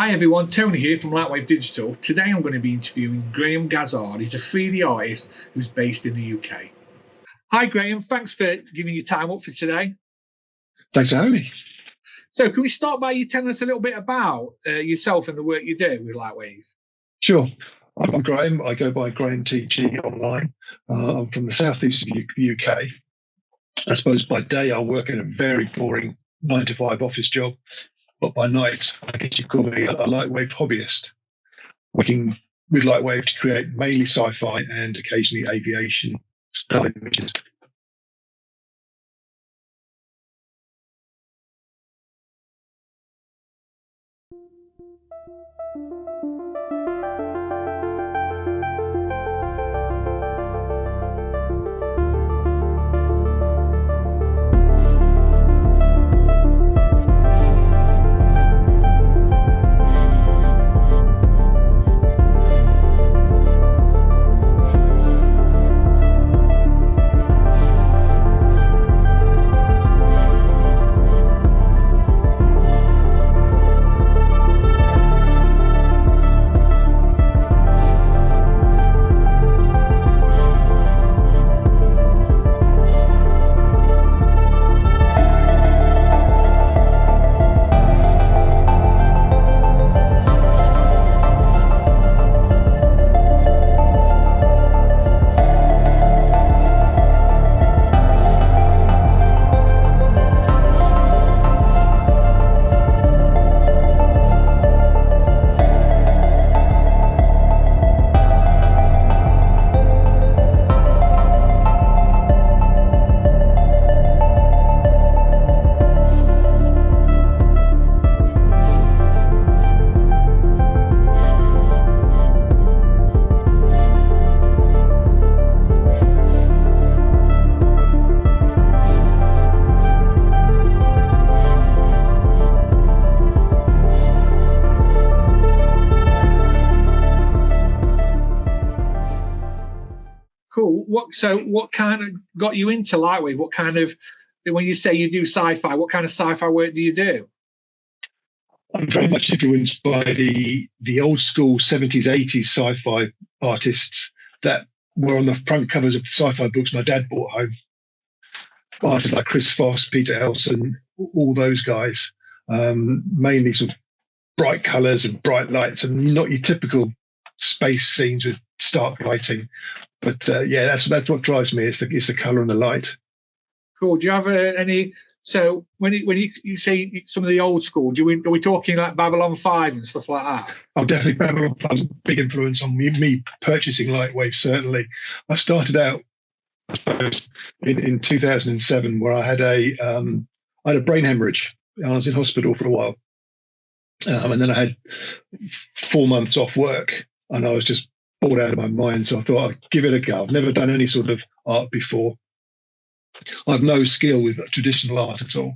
Hi everyone, Tony here from Lightwave Digital. Today I'm going to be interviewing Graham Gazzard. He's a 3D artist who's based in the UK. Hi Graham, thanks for giving your time up for today. Thanks for having me. So can we start by you telling us a little bit about yourself and the work you do with Lightwave? Sure. I'm Graham. I go by Graham TG online. I'm from the southeast of the UK. I suppose by day I work in a very boring 9-to-5 office job, but by night I guess you call me a Lightwave hobbyist, working with Lightwave to create mainly sci-fi and occasionally aviation style images. Cool. What kind of got you into Lightwave? What kind of, when you say you do sci-fi, what kind of sci-fi work do you do? I'm very much influenced by the old school 70s, 80s sci-fi artists that were on the front covers of sci-fi books my dad brought home. Artists like Chris Foss, Peter Elson, all those guys. Mainly sort of bright colours and bright lights, and not your typical space scenes with stark lighting. But yeah, that's what drives me. It's the colour and the light. Cool. Do you have any? So when you say some of the old school, are we talking like Babylon 5 and stuff like that? Oh, definitely Babylon 5 was a big influence on me purchasing Lightwave. Certainly, I started out, I suppose, in 2007, where I had a brain hemorrhage. I was in hospital for a while, and then I had 4 months off work, and I was just bored out of my mind. So I thought I'd give it a go. I've never done any sort of art before. I've no skill with traditional art at all,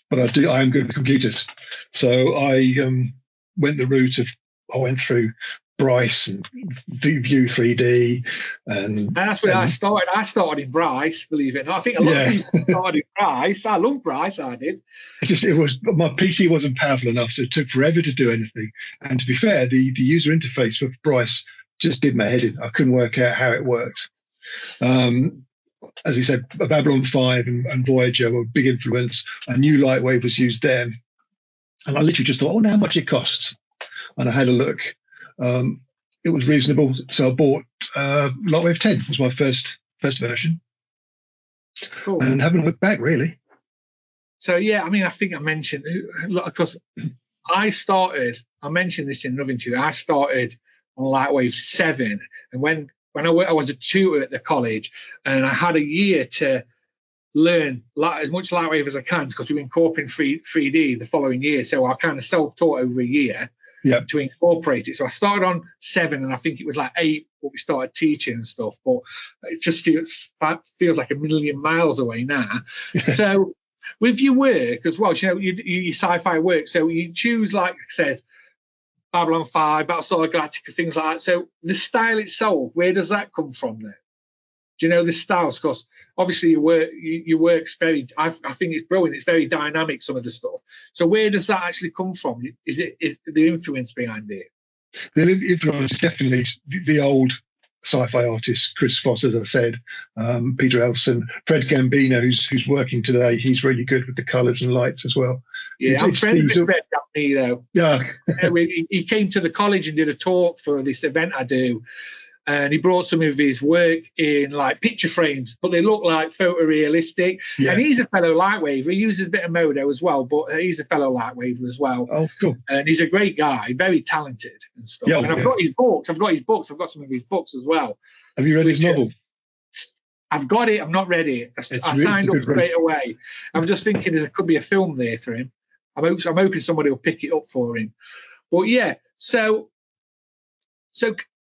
but I am good with computers. So I went the route of, I went through Bryce and View 3D, and that's where I started. I started in Bryce, believe it or not. I think a lot of people started in Bryce. I love Bryce. I did. My PC wasn't powerful enough, so it took forever to do anything. And to be fair, the user interface for Bryce just did my head in. I couldn't work out how it worked. As we said, Babylon 5 and Voyager were a big influence. I knew Lightwave was used then. And I literally just thought, I wonder how much it costs. And I had a look. It was reasonable. So I bought Lightwave 10, was my first version. Cool. And haven't looked back, really. So, yeah, I mean, I think I mentioned, because I mentioned this in another interview, I started on Lightwave 7. And when I was a tutor at the college, and I had a year to learn as much Lightwave as I can, because we were incorporating 3D the following year. So I kind of self-taught over a year to incorporate it. So I started on 7, and I think it was like 8 when we started teaching and stuff. But it just feels like a million miles away now. So with your work as well, your sci-fi work, so you choose, like I said, Babylon 5, Battlestar Galactica, things like that. So the style itself, where does that come from then? Do you know the styles? Because obviously your work's very. I think it's brilliant. It's very dynamic. Some of the stuff. So where does that actually come from? Is the influence behind it? The influence is definitely the old sci-fi artists, Chris Foss, as I said, Peter Elson, Fred Gambino, who's working today. He's really good with the colours and lights as well. Yeah, I'm friends with Fred Gambino. Yeah, he came to the college and did a talk for this event I do, and he brought some of his work in like picture frames, but they look like photorealistic. Yeah. And he's a fellow lightwaver. He uses a bit of Modo as well, but he's a fellow lightwaver as well. Oh, cool. And he's a great guy, very talented and stuff. Yeah, and I've got his books. I've got some of his books as well. Have you read his novel? I've got it. I've not read it. I signed up straight away. I'm just thinking there could be a film there for him. I'm hoping somebody will pick it up for him. But yeah, so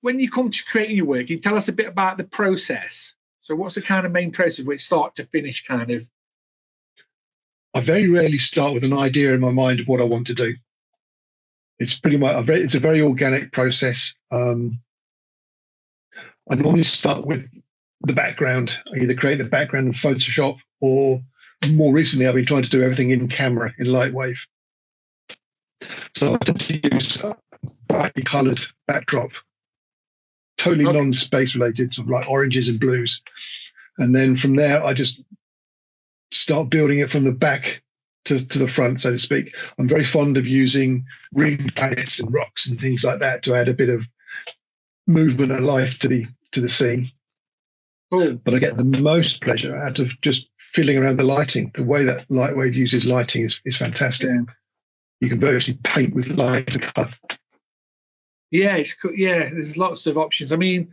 when you come to creating your work, can you tell us a bit about the process? So what's the kind of main process with start to finish kind of? I very rarely start with an idea in my mind of what I want to do. It's pretty much it's a very organic process. I normally start with the background. I either create the background in Photoshop, or more recently I've been trying to do everything in camera in Lightwave. So I tend to use a brightly coloured backdrop, totally non-space related, sort of like oranges and blues. And then from there, I just start building it from the back to the front, so to speak. I'm very fond of using green planets and rocks and things like that to add a bit of movement and life to the scene. Cool. But I get the most pleasure out of just fiddling around the lighting. The way that Lightwave uses lighting is fantastic. Yeah. You can virtually paint with light and colour. Yeah, there's lots of options. I mean,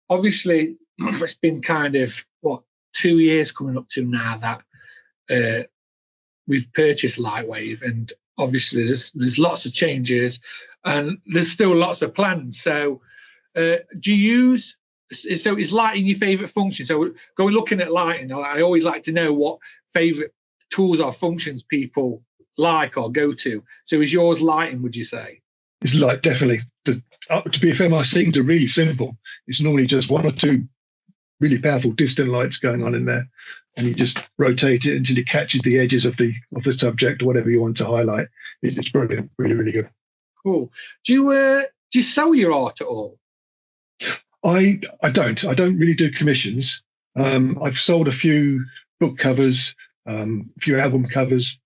obviously, it's been kind of 2 years coming up to now that we've purchased Lightwave, and obviously there's lots of changes, and there's still lots of plans. So, is lighting your favourite function? So, going looking at lighting, I always like to know what favourite tools or functions people like or go to. So, is yours lighting? Would you say? It's like definitely. To be fair, my settings are really simple. It's normally just one or two really powerful distant lights going on in there, and you just rotate it until it catches the edges of the subject or whatever you want to highlight. It's brilliant, really, really good. Cool. Do you sell your art at all? I don't. I don't really do commissions. I've sold a few book covers, a few album covers.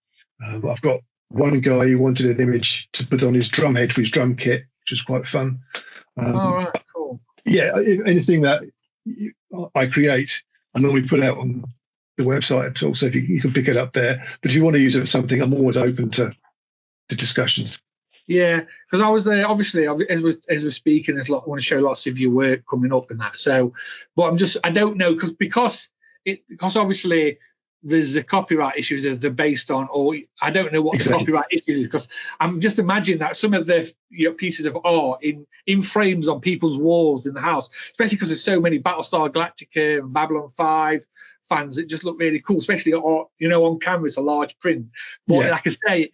I've got one guy who wanted an image to put on his drum head for his drum kit, which was quite fun. All right, cool. Yeah, anything that I create, I normally put out on the website at all, so if you can pick it up there. But if you want to use it for something, I'm always open to discussions. Yeah, because I was there, obviously, as we're speaking, I want to show lots of your work coming up and that. So, but I don't know, because obviously there's the copyright issues that they're based on, or I don't know what the copyright issues is, because I'm just imagining that some of the pieces of art in frames on people's walls in the house, especially because there's so many Battlestar Galactica and Babylon 5 fans that just look really cool, especially on camera, it's a large print. But like I say,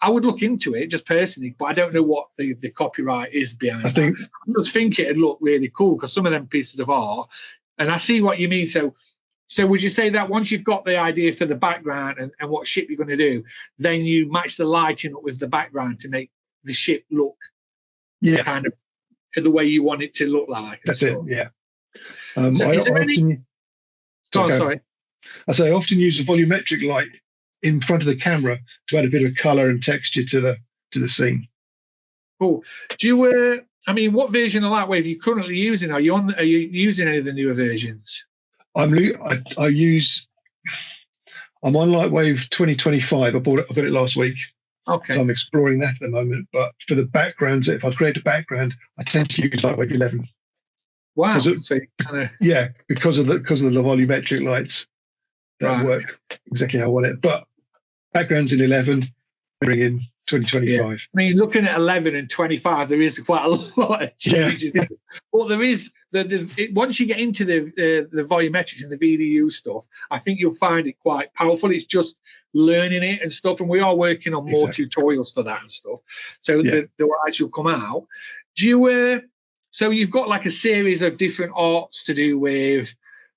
I would look into it just personally, but I don't know what the copyright is behind it. I just think it'd look really cool, because some of them pieces of art, and I see what you mean. So would you say that once you've got the idea for the background and what ship you're going to do, then you match the lighting up with the background to make the ship look kind of the way you want it to look like? That's it, yeah. Sorry. I say I often use a volumetric light in front of the camera to add a bit of colour and texture to the scene. Cool. Do you? What version of Lightwave are you currently using? Are you using any of the newer versions? I'm on Lightwave 2025. I got it last week. Okay. So I'm exploring that at the moment. But for the backgrounds, if I create a background, I tend to use Lightwave 11. Wow. Because of the volumetric lights that work exactly how I want it. But backgrounds in 11, bring in 2025. Yeah. Looking at 11 and 25, there is quite a lot of changes. Yeah. But there is once you get into the volumetrics and the VDU stuff, I think you'll find it quite powerful. It's just learning it and stuff, and we are working on more tutorials for that and stuff. So they will actually come out. Do you? So you've got like a series of different arts to do with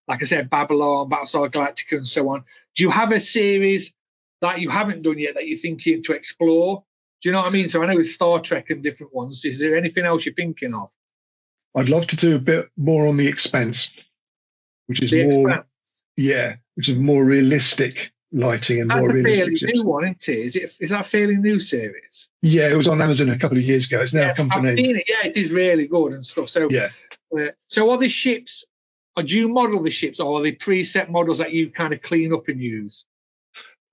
like I said, Babylon, Battlestar Galactica, and so on. Do you have a series that you haven't done yet that you're thinking to explore? Do you know what I mean? So I know it's Star Trek and different ones. Is there anything else you're thinking of? I'd love to do a bit more on The Expanse, which is which is more realistic lighting and more realistic. That's a fairly new one, isn't it? Is that a fairly new series? Yeah, it was on Amazon a couple of years ago. It's now come to an end. I've seen it. Yeah, it is really good and stuff. So yeah. So are the ships? Do you model the ships, or are they preset models that you kind of clean up and use?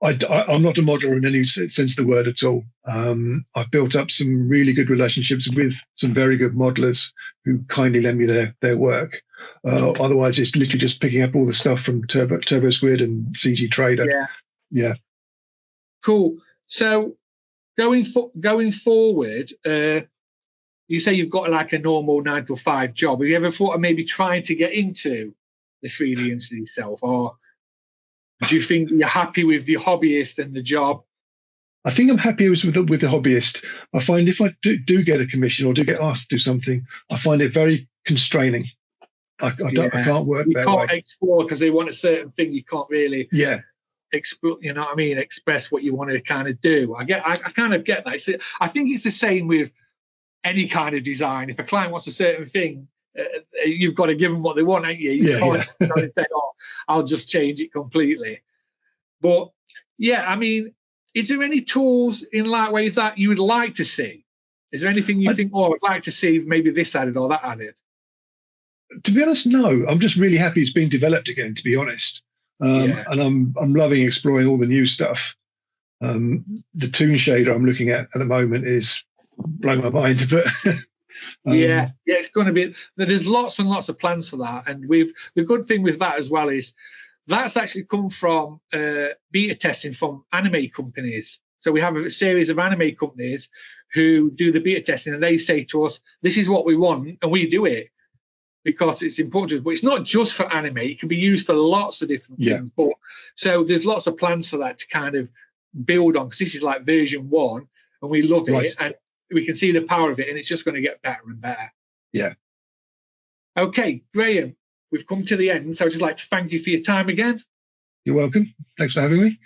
I'm not a modeler in any sense of the word at all. I've built up some really good relationships with some very good modelers who kindly lend me their work. Otherwise, it's literally just picking up all the stuff from Turbo Squid and CG Trader. Yeah. Cool. So going forward, you say you've got like a normal 9 to 5 job. Have you ever thought of maybe trying to get into the 3D industry yourself, or do you think you're happy with the hobbyist and the job? I think I'm happy with the hobbyist. I find if I do get a commission or do get asked to do something, I find it very constraining. I can't work that way. You can't explore because they want a certain thing. You can't really explore. You know what I mean? Express what you want to kind of do. I kind of get that. I think it's the same with any kind of design. If a client wants a certain thing, you've got to give them what they want, ain't you? You can't say, "Oh, I'll just change it completely." But yeah, I mean, is there any tools in Lightwave that you would like to see? Is there anything you think, "Oh, I'd like to see maybe this added or that added"? To be honest, no. I'm just really happy it's being developed again, to be honest. And I'm loving exploring all the new stuff. The Toon Shader I'm looking at the moment is blowing my mind, but it's going to be. There's lots and lots of plans for that, and the good thing with that as well is that's actually come from beta testing from anime companies. So we have a series of anime companies who do the beta testing, and they say to us, "This is what we want," and we do it because it's important. But it's not just for anime; it can be used for lots of different things. But so there's lots of plans for that to kind of build on, because this is like version 1, and we love it, and we can see the power of it, and it's just going to get better and better. Yeah. Okay, Graham, we've come to the end, so I'd just like to thank you for your time again. You're welcome. Thanks for having me.